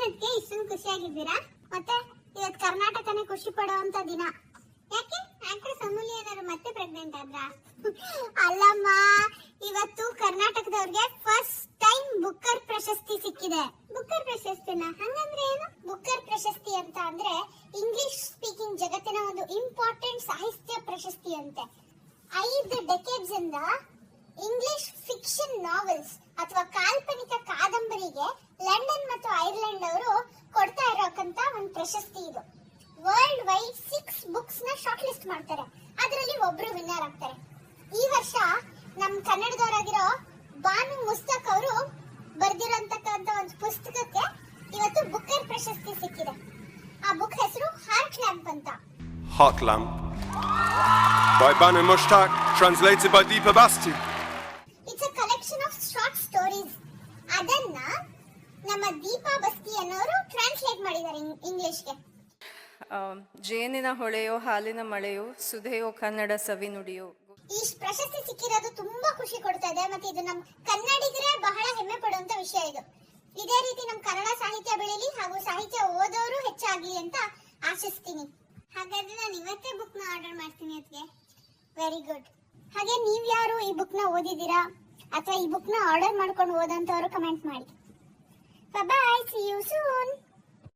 ಏನಕ್ಕೆ ಇಷ್ಟೊಂದು ಖುಷಿಯಾಗಿದ್ದೀರಾ? ಮತ್ತೆ ಇವತ್ತು ಕರ್ನಾಟಕನೇ ಖುಷಿ ಪಡುವಂತ ದಿನ. ಯಾಕೆ ಆಕ್ಟ್ರೆಸ್ ಅಮೂಲ್ಯ ಏನಾದ್ರು ಮತ್ತೆ ಪ್ರೆಗ್ನೆಂಟ್ ಆದ್ರ? ಅಲ್ಲಮ್ಮ, ಇವತ್ತು ಕರ್ನಾಟಕದವ್ರಿಗೆ ಫಸ್ಟ್ ಟೈಮ್ ಬುಕ್ಕರ್ ಪ್ರಶಸ್ತಿ ಸಿಕ್ಕಿದೆ. ಬುಕ್ಕರ್ ಪ್ರಶಸ್ತಿನ ಹಂಗಂದ್ರೆ ಏನು? ಬುಕ್ಕರ್ ಪ್ರಶಸ್ತಿ ಅಂತ ಅಂದ್ರೆ ಇಂಗ್ಲಿಷ್ ಸ್ಪೀಕಿಂಗ್ ಜಗತ್ತಿನ ಒಂದು ಇಂಪಾರ್ಟೆಂಟ್ ಸಾಹಿತ್ಯ ಪ್ರಶಸ್ತಿ ಅಂತೆ. 5 ಡೆಕೇಡ್ಸ್ ಇಂದ ಇಂಗ್ಲಿಷ್ ಫಿಕ್ಷನ್ ನಾವೆಲ್ಸ್ ಅಥವಾ ಕಾಲ್ಪನಿಕ ಕಾದಂಬರಿಗೆ ಲಂಡನ್ ಮತ್ತು ಐರ್ಲೆಂಡ್ ಅವರು ಕೊಡ್ತಾ ಇರೋಕಂತ ಒಂದು ಪ್ರಶಸ್ತಿ ಇದು. ವರ್ಲ್ಡ್ ವೈಡ್ 6 ಬುಕ್ಸ್ ನ ಶಾರ್ಟ್ ಲಿಸ್ಟ್ ಮಾಡ್ತಾರೆ, ಅದರಲ್ಲಿ ಒಬ್ರು ವಿನ್ನರ್ ಆಗ್ತಾರೆ. ಈ ವರ್ಷ ನಮ್ ಕನ್ನಡದವರಾಗಿರೋ ಬಾನು ಮುಸ್ತಕ್ ಅವರು ಬರ್ದಿರೋಂತಕ್ಕಂತ ಒಂದು ಪುಸ್ತಕಕ್ಕೆ ಇವತ್ತು ಬುಕ್ಕರ್ ಪ್ರಶಸ್ತಿ ಸಿಕ್ಕಿದೆ. ಆ ಬುಕ್ ಹೆಸರು ಹಾರ್ಟ್ ಲ್ಯಾಂಪ್ ಅಂತ. Heart Lamp by Banu Mushtaq, translated by Deepa Basti. It's a collection of short stories. ಅದನ್ನ ನಮ್ಮ ದೀಪಾ ಬಸ್ತಿ ಅನ್ನೋರು ಟ್ರಾನ್ಸ್ಲೇಟ್ ಮಾಡಿದ್ದಾರೆ ಇಂಗ್ಲಿಷ್ಗೆ. ಜೇನಿನ ಹೊಳೆಯೋ ಹಾಲಿನ ಮಳೆಯೋ ಸುಧೆಯೋ ಕನ್ನಡ ಸವಿ ನುಡಿಯೋ. ಈ ಪ್ರಶಸ್ತಿ ಸಿಕ್ಕಿರೋದು ತುಂಬಾ ಖುಷಿ ಕೊಡ್ತಾ ಇದೆ. ಮತ್ತೆ ಇದು ನಮ್ ಕನ್ನಡಿಗರೇ ಬಹಳ ಹೆಮ್ಮೆ ಪಡುವಂತ ವಿಷಯ ಇದು. ಇದೇ ರೀತಿ ನಮ್ ಕನ್ನಡ ಸಾಹಿತ್ಯ ಬೆಳೀಲಿ ಹಾಗೂ ಸಾಹಿತ್ಯ ಓದೋರು ಹೆಚ್ಚಾಗ್ಲಿ ಅಂತ ಆಶಿಸ್ತೀನಿ. ಹಾಗಾದ್ರೆ ನಾನು ಇವತ್ತೇ ಬುಕ್ ನ ಆರ್ಡರ್ ಮಾಡ್ತೀನಿ ಅದಕ್ಕೆ. Very good. ಹಾಗೆ ನೀವ್ ಯಾರು ಈ ಬುಕ್ ನ ಓದಿದ್ದೀರಾ ಅಥವಾ ಈ ಬುಕ್ ನ ಆರ್ಡರ್ ಮಾಡ್ಕೊಂಡು ಓದಂತವ್ರು ಕಮೆಂಟ್ ಮಾಡಿ. ಬಾಯ್, ಸಿ ಯು ಸೂನ್.